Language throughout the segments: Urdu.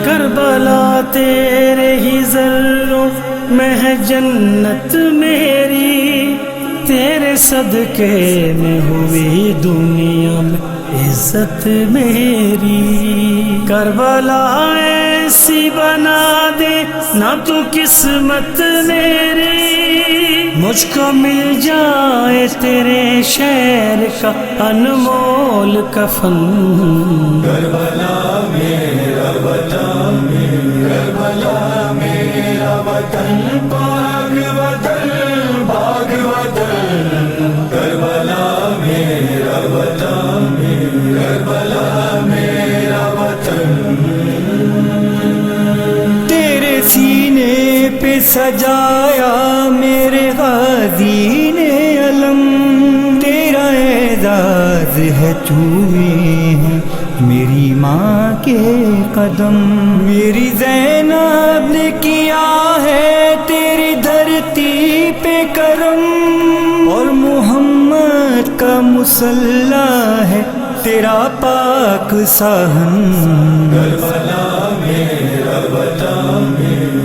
کربلا تیرے ہی ذروں میں ہے جنت میری، تیرے صدقے میں ہوئی دنیا میں عزت میری۔ کربلا ایسی بنا دے نہ تو قسمت میری، مجھ کو مل جائے تیرے شہر کا انمول کفن۔ کربلا میرا وطن، کربلا میرا وطن، پاک وطن، پاک وطن، کربلا میرا وطن، کربلا میرا وطن۔ تیرے سینے پہ سجایا میرے غازی نے علم، تیرا اعزاز ہے چومے ہیں میری ماں کے قدم۔ میری زینب نے کیا ہے تیری دھرتی پہ کرم، اور محمد کا مصلی ہے تیرا پاک صحن۔ کربلا میرا وطن،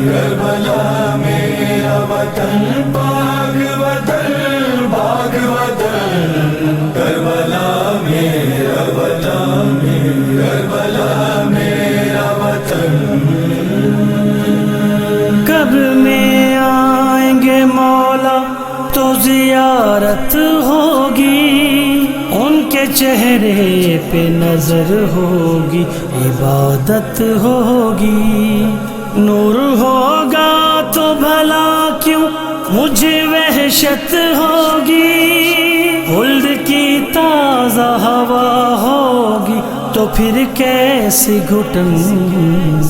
کربلا میرا وطن، پاک وطن، پاک وطن، کربلا میرا وطن، کربلا میرا وطن۔ کب میں آئیں گے مولا تو زیارت ہوگی، ان کے چہرے پہ نظر ہوگی، عبادت ہوگی۔ نور ہوگا تو بھلا کیوں مجھے وحشت ہوگی، خلد کی تازہ ہوا ہوگی تو پھر کیسی گھٹن۔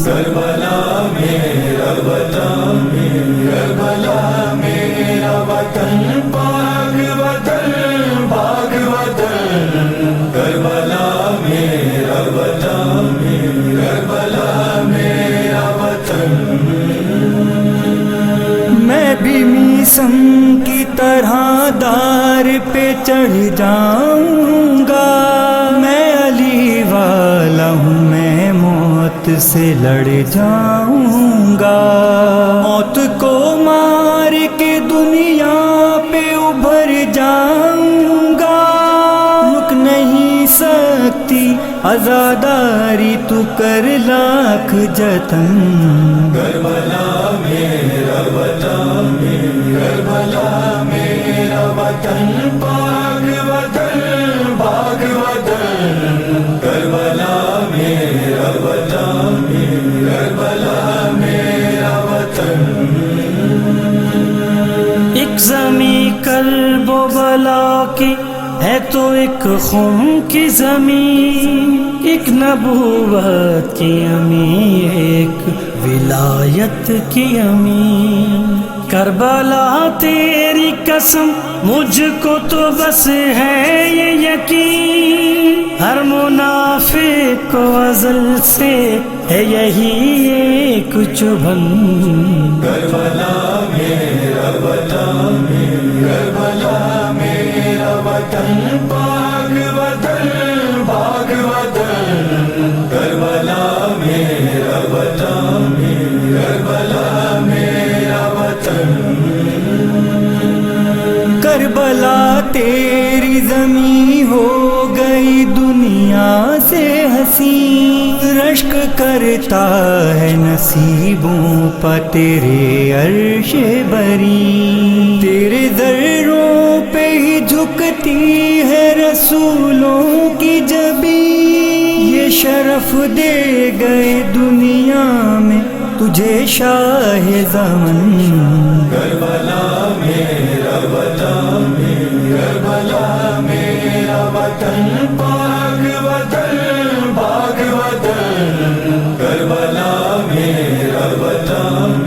کربلا میرا وطن، کربلا میرا وطن، پاک وطن، پاک وطن، کربلا میرا وطن، کربلا میرا وطن۔ میں بھی میسم کی طرح دار پہ چڑھ جاؤں گا، میں علی والا ہوں، میں موت سے لڑ جاؤں گا۔ موت کو مار کے دنیا پہ ابھر جاؤں گا، رک نہیں سکتی عزاداری تو کر لاکھ جتن۔ کربلا میرا وطن، کربلا میرا وطن، پاک وطن، پاک وطن، کربلا میرا وطن، کربلا میرا وطن۔ ایک زمیں کرب و بلا کی ہے تو ایک خون کی زمین، ایک نبوت کی امین، ایک ولایت کی امین۔ کربلا تیری قسم مجھ کو تو بس ہے یہ یقین، ہر منافق کو ازل سے ہے یہی ایک چبھن۔ کربلا میرا وطن، کربلا میرا وطن، پاک وطن، پاک وطن، کربلا میرا وطن، کربلا میرا وطن۔ کربلا تیری زمین ہو گئی دنیا سے حسین، رشک کرتا ہے نصیبوں پہ تیرے عرش بری، تیرے ذروں پہ ہی جھکتی ہے رسولوں کی جبین۔ یہ شرف دے گئے دنیا میں تجھے شاہ زمن۔ کربلا میرا وطن، کربلا میرا وطن، پاک وطن، پاک وطن، کربلا میرا وطن،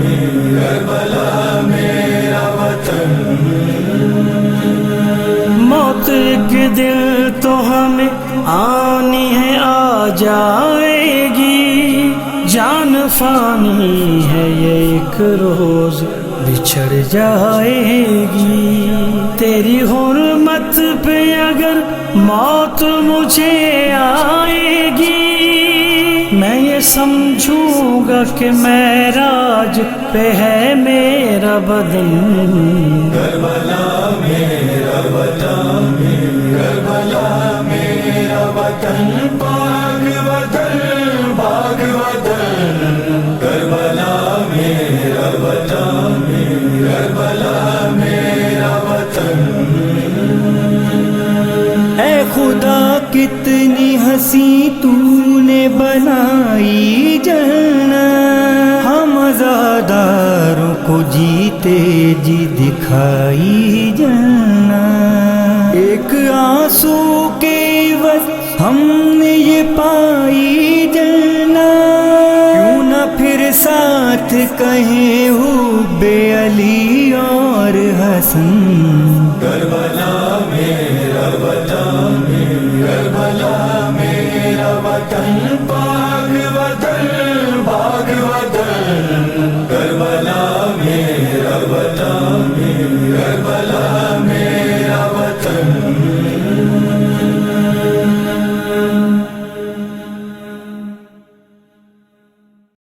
فانی ہے یہ ایک روز بچھڑ جائے گی، تیری حرمت پہ اگر موت مجھے آئے گی، میں یہ سمجھوں گا کہ معراج پہ ہے میرا بدن۔ کربلا میرا وطن، کربلا میرا وطن، پاک وطن، پاک وطن، کربلا میرا وطن، کربلا میرا وطن۔ اے خدا کتنی ہنسی تو نے بنائی جنت، ہم عزاداروں کو جیتے جی دکھائی جنت، ایک آنسو کے عوض ہم نے یہ پائی جنت، کیوں نہ پھر ساتھ کہیں حب علی اور حسن۔ کربلا